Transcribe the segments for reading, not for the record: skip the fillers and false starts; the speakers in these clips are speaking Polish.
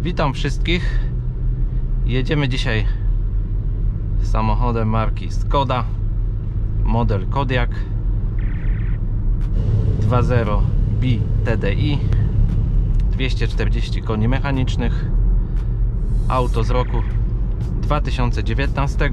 Witam wszystkich. Jedziemy dzisiaj samochodem marki Skoda, model Kodiaq 2.0 B TDI, 240 koni mechanicznych, auto z roku 2019.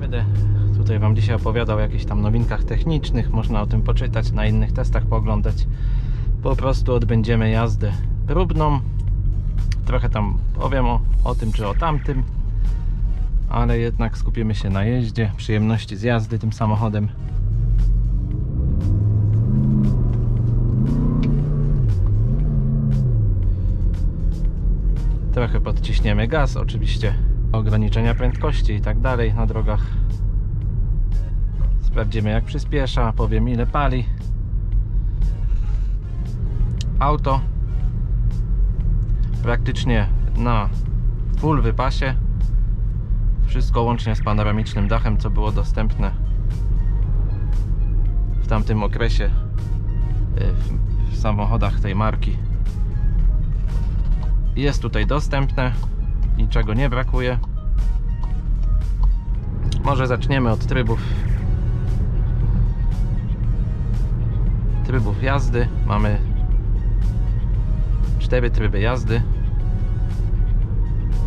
Będę tutaj Wam dzisiaj opowiadał o jakichś tam nowinkach technicznych, można o tym poczytać, na innych testach pooglądać. Po prostu odbędziemy jazdę próbną. Trochę tam powiem o tym czy o tamtym, ale jednak skupimy się na jeździe, przyjemności z jazdy tym samochodem. Trochę podciśniemy gaz, oczywiście ograniczenia prędkości i tak dalej na drogach. Sprawdzimy jak przyspiesza, powiem ile pali. Auto praktycznie na full wypasie, wszystko łącznie z panoramicznym dachem, co było dostępne w tamtym okresie w samochodach tej marki, jest tutaj dostępne, niczego nie brakuje. Może zaczniemy od trybów jazdy. Mamy 4 tryby jazdy: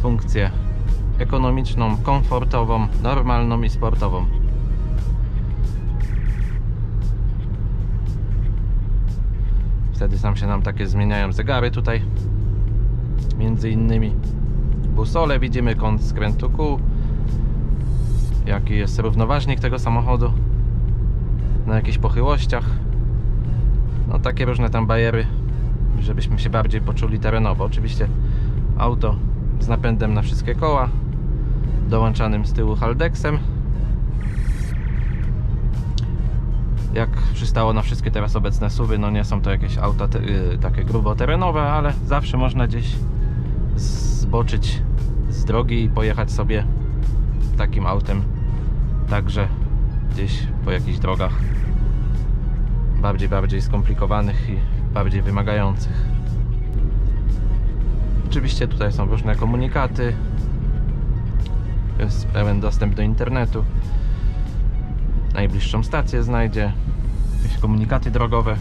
funkcję ekonomiczną, komfortową, normalną i sportową. Wtedy sam się nam takie zmieniają zegary tutaj, między innymi busole, widzimy kąt skrętu kół, jaki jest równoważnik tego samochodu na jakichś pochyłościach, no takie różne tam bajery, żebyśmy się bardziej poczuli terenowo. Oczywiście auto z napędem na wszystkie koła, dołączanym z tyłu haldexem, jak przystało na wszystkie teraz obecne SUV-y. No nie są to jakieś auta takie grubo terenowe, ale zawsze można gdzieś zboczyć z drogi i pojechać sobie takim autem, także gdzieś po jakichś drogach bardziej skomplikowanych i bardziej wymagających. Oczywiście tutaj są różne komunikaty, jest pełen dostęp do internetu, najbliższą stację znajdzie, jakieś komunikaty drogowe,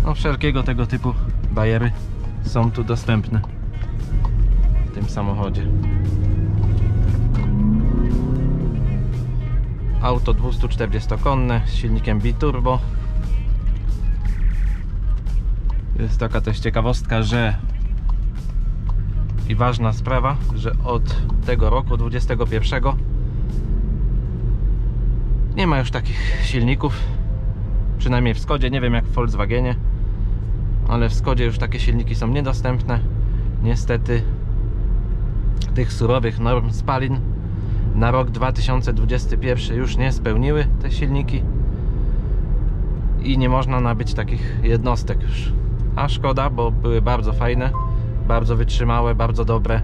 no wszelkiego tego typu bajery są tu dostępne w tym samochodzie. Auto 240-konne z silnikiem biturbo. Jest taka też ciekawostka, że i ważna sprawa, że od tego roku 21 nie ma już takich silników, przynajmniej w Skodzie, nie wiem jak w Volkswagenie, ale w Skodzie już takie silniki są niedostępne. Niestety tych surowych norm spalin na rok 2021 już nie spełniły te silniki i nie można nabyć takich jednostek już. A szkoda, bo były bardzo fajne, bardzo wytrzymałe, bardzo dobre.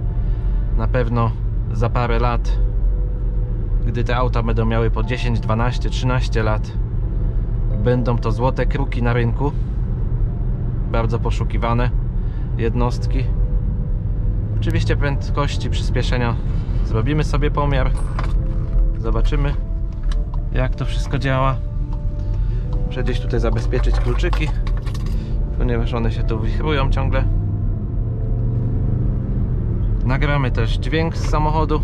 Na pewno za parę lat, gdy te auta będą miały po 10, 12, 13 lat, będą to złote kruki na rynku. Bardzo poszukiwane jednostki. Oczywiście prędkości, przyspieszenia zrobimy sobie pomiar, zobaczymy jak to wszystko działa. Muszę gdzieś tutaj zabezpieczyć kluczyki, ponieważ one się tu wichrują ciągle. Nagramy też dźwięk z samochodu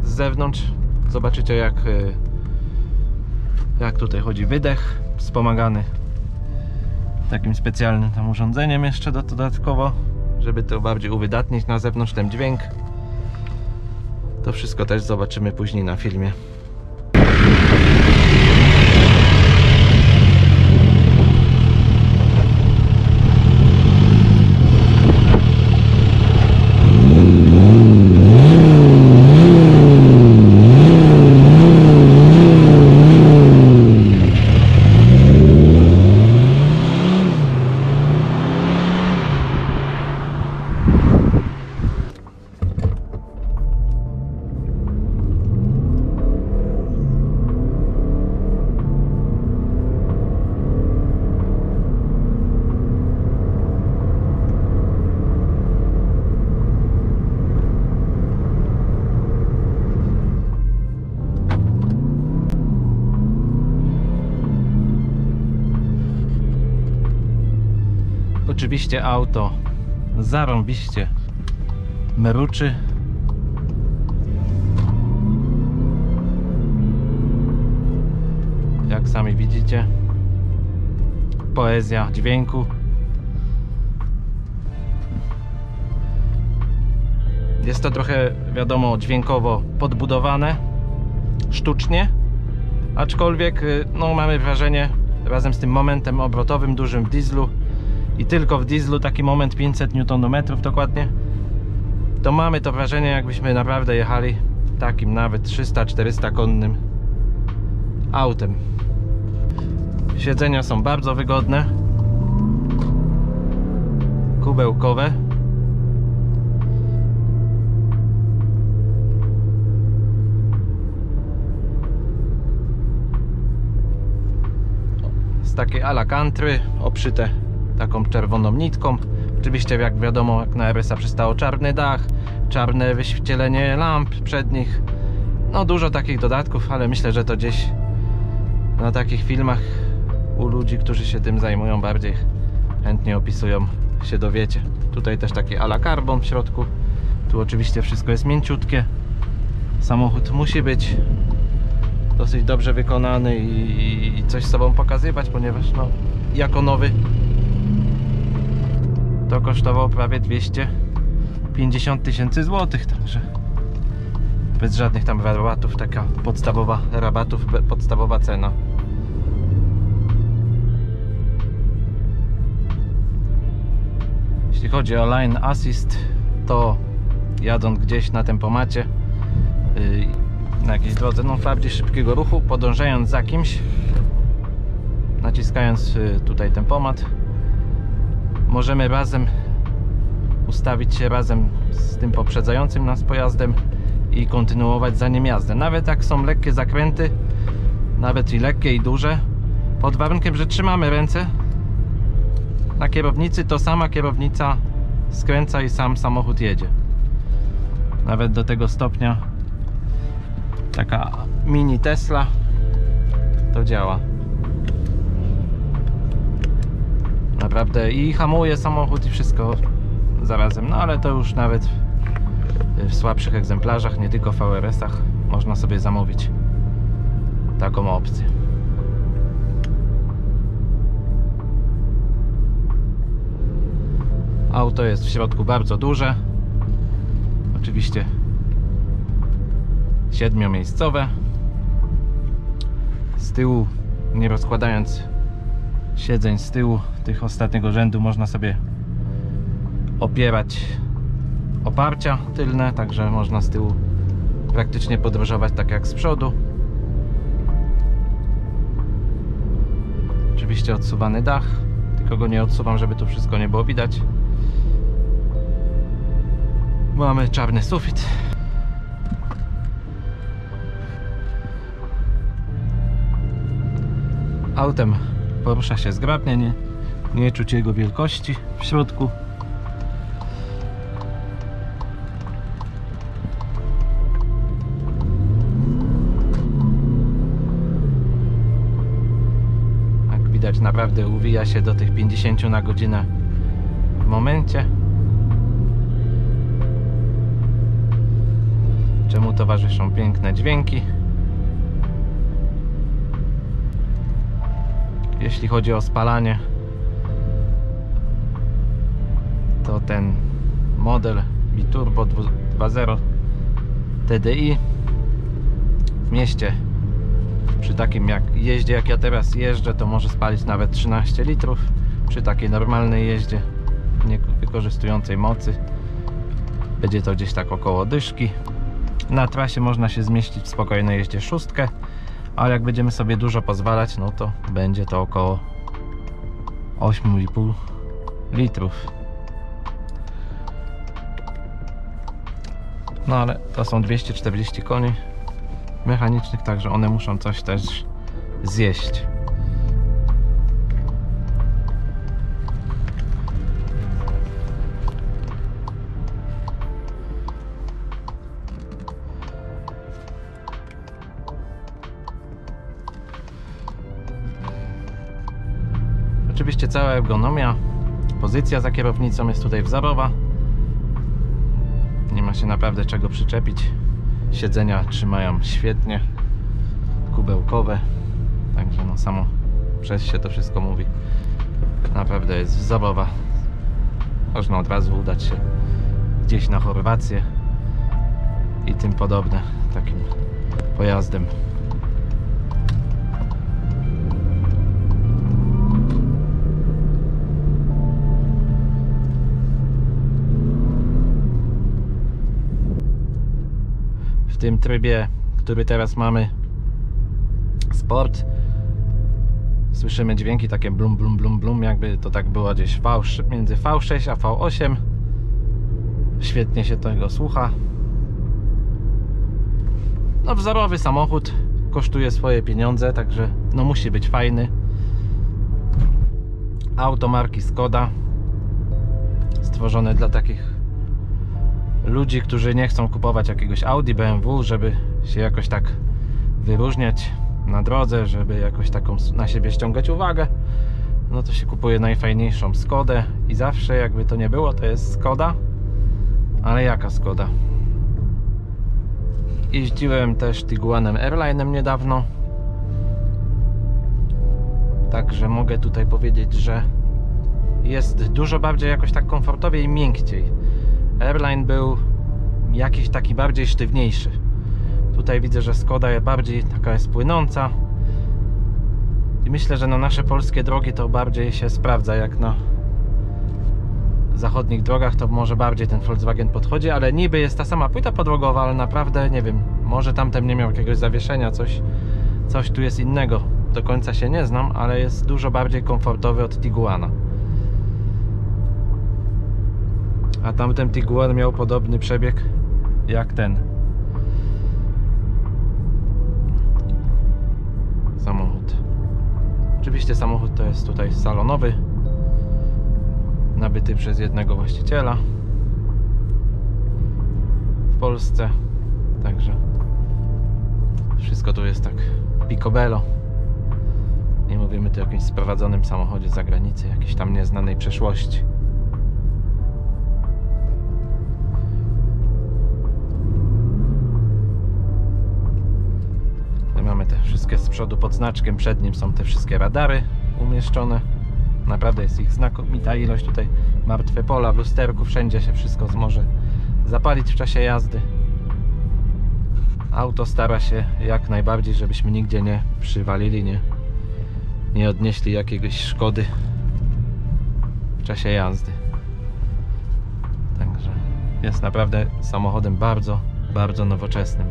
z zewnątrz. Zobaczycie jak tutaj chodzi wydech, wspomagany takim specjalnym tam urządzeniem jeszcze dodatkowo, żeby to bardziej uwydatnić na zewnątrz ten dźwięk. To wszystko też zobaczymy później na filmie. Oczywiście auto zarąbiście mruczy. Jak sami widzicie, poezja dźwięku. Jest to trochę, wiadomo, dźwiękowo podbudowane sztucznie, aczkolwiek no, mamy wrażenie, razem z tym momentem obrotowym dużym w dieslu i tylko w dieslu taki moment 500 Nm dokładnie, to mamy to wrażenie, jakbyśmy naprawdę jechali takim nawet 300-400 konnym autem. Siedzenia są bardzo wygodne, kubełkowe. Z takiej ala country, obszyte taką czerwoną nitką. Oczywiście, jak wiadomo, jak na RS-a przystało, czarny dach, czarne wyświetlenie lamp przednich. No dużo takich dodatków, ale myślę, że to gdzieś na takich filmach u ludzi, którzy się tym zajmują, bardziej chętnie opisują, się dowiecie. Tutaj też taki ala carbon w środku. Tu oczywiście wszystko jest mięciutkie. Samochód musi być dosyć dobrze wykonany i coś sobą pokazywać, ponieważ no, jako nowy to kosztował prawie 250 000 złotych, także bez żadnych tam rabatów, taka podstawowa podstawowa cena. Jeśli chodzi o Lane Assist, to jadąc gdzieś na tempomacie, na jakiejś drodze bardziej szybkiego ruchu, podążając za kimś, naciskając tutaj tempomat, możemy razem ustawić się razem z tym poprzedzającym nas pojazdem i kontynuować za nim jazdę. Nawet jak są lekkie zakręty, nawet i lekkie i duże, pod warunkiem, że trzymamy ręce na kierownicy, to sama kierownica skręca i sam samochód jedzie. Nawet do tego stopnia taka mini Tesla to działa. Naprawdę i hamuje samochód i wszystko zarazem. No ale to już nawet w słabszych egzemplarzach, nie tylko w VRS-ach, można sobie zamówić taką opcję. Auto jest w środku bardzo duże. Oczywiście 7-miejscowe. Z tyłu, nie rozkładając siedzeń z tyłu tych ostatniego rzędu, można sobie opierać oparcia tylne, także można z tyłu praktycznie podróżować tak jak z przodu. Oczywiście odsuwany dach, tylko go nie odsuwam, żeby tu wszystko nie było widać. Mamy czarny sufit. Autem porusza się zgrabnie, nie czuć jego wielkości w środku. Jak widać, naprawdę uwija się do tych 50 na godzinę w momencie. Czemu towarzyszą piękne dźwięki. Jeśli chodzi o spalanie, to ten model Biturbo 2.0 TDI w mieście przy takim jeździe jak ja teraz jeżdżę, to może spalić nawet 13 litrów. Przy takiej normalnej jeździe, nie wykorzystującej mocy, będzie to gdzieś tak około dyszki. Na trasie można się zmieścić w spokojnej jeździe 6, ale jak będziemy sobie dużo pozwalać, no to będzie to około 8,5 litrów. No ale to są 240 koni mechanicznych, także one muszą coś też zjeść. Oczywiście cała ergonomia pozycja za kierownicą jest tutaj wzorowa. Nie ma się naprawdę czego przyczepić. Siedzenia trzymają świetnie, kubełkowe, także no samo przez się to wszystko mówi. Naprawdę jest wzorowa. Można od razu udać się gdzieś na Chorwację i tym podobne takim pojazdem. W tym trybie, który teraz mamy, Sport, słyszymy dźwięki takie blum, blum, blum, blum, jakby to tak było gdzieś między V6 a V8. Świetnie się tego słucha. No, wzorowy samochód, kosztuje swoje pieniądze, także no musi być fajny. Auto marki Skoda, stworzone dla takich ludzi, którzy nie chcą kupować jakiegoś Audi, BMW, żeby się jakoś tak wyróżniać na drodze, żeby jakoś taką na siebie ściągać uwagę. No to się kupuje najfajniejszą Skodę i zawsze jakby to nie było, to jest Skoda. Ale jaka Skoda? Jeździłem też Tiguanem Airline'em niedawno, także mogę tutaj powiedzieć, że jest dużo bardziej jakoś tak komfortowiej i miękciej. Airline był jakiś taki bardziej sztywniejszy. Tutaj widzę, że Skoda jest bardziej taka jest płynąca i myślę, że na nasze polskie drogi to bardziej się sprawdza. Jak na zachodnich drogach to może bardziej ten Volkswagen podchodzi, ale niby jest ta sama płyta podłogowa, ale naprawdę nie wiem, może tamten nie miał jakiegoś zawieszenia, coś tu jest innego, do końca się nie znam, ale jest dużo bardziej komfortowy od Tiguana. A tamten Tiguan miał podobny przebieg jak ten samochód. Oczywiście samochód to jest tutaj salonowy, nabyty przez jednego właściciela w Polsce, także wszystko tu jest tak picobello. Nie mówimy tu o jakimś sprowadzonym samochodzie z zagranicy, jakiejś tam nieznanej przeszłości. Mamy te wszystkie z przodu pod znaczkiem, przed nim są te wszystkie radary umieszczone. Naprawdę jest ich znakomita ilość. Tutaj martwe pola, w lusterku, wszędzie się wszystko może zapalić w czasie jazdy. Auto stara się jak najbardziej, żebyśmy nigdzie nie przywalili, nie odnieśli jakiejś szkody w czasie jazdy. Także jest naprawdę samochodem bardzo, bardzo nowoczesnym.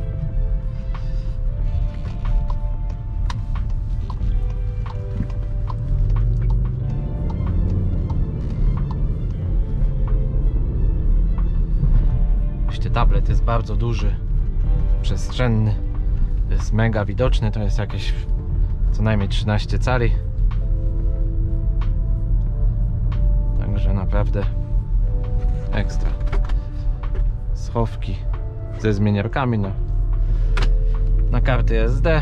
Tablet jest bardzo duży, przestrzenny, jest mega widoczny, to jest jakieś co najmniej 13 cali. Także naprawdę ekstra. Schowki ze zmieniarkami na karty SD.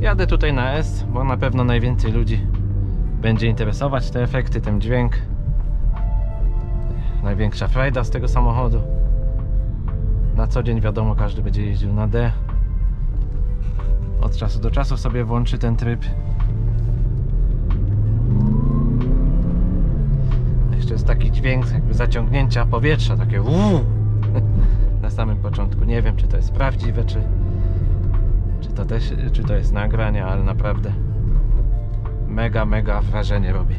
Jadę tutaj na S, bo na pewno najwięcej ludzi będzie interesować te efekty, ten dźwięk. Największa frajda z tego samochodu. Na co dzień wiadomo, każdy będzie jeździł na D. Od czasu do czasu sobie włączy ten tryb. Jeszcze jest taki dźwięk jakby zaciągnięcia powietrza, takie na samym początku. Nie wiem, czy to jest prawdziwe, czy to jest nagranie, ale naprawdę mega wrażenie robi.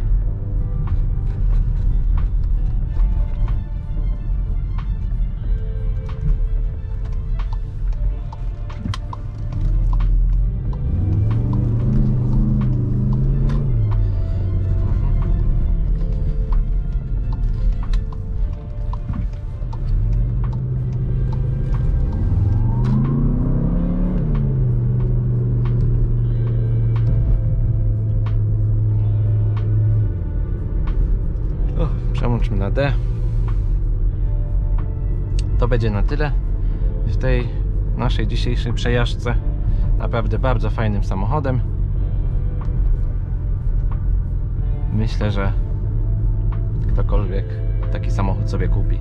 Przełączmy na D. To będzie na tyle. w tej naszej dzisiejszej przejażdżce. Naprawdę bardzo fajnym samochodem. Myślę, że ktokolwiek taki samochód sobie kupi,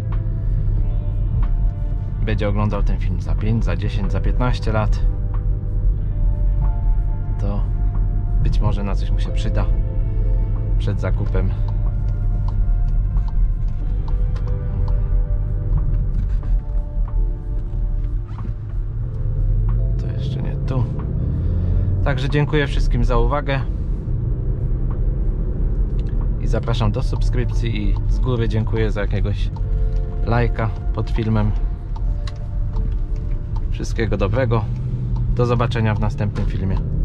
będzie oglądał ten film za 5, za 10, za 15 lat, to być może na coś mu się przyda przed zakupem. To jeszcze nie tu. Także dziękuję wszystkim za uwagę i zapraszam do subskrypcji i z góry dziękuję za jakiegoś lajka pod filmem. Wszystkiego dobrego. Do zobaczenia w następnym filmie.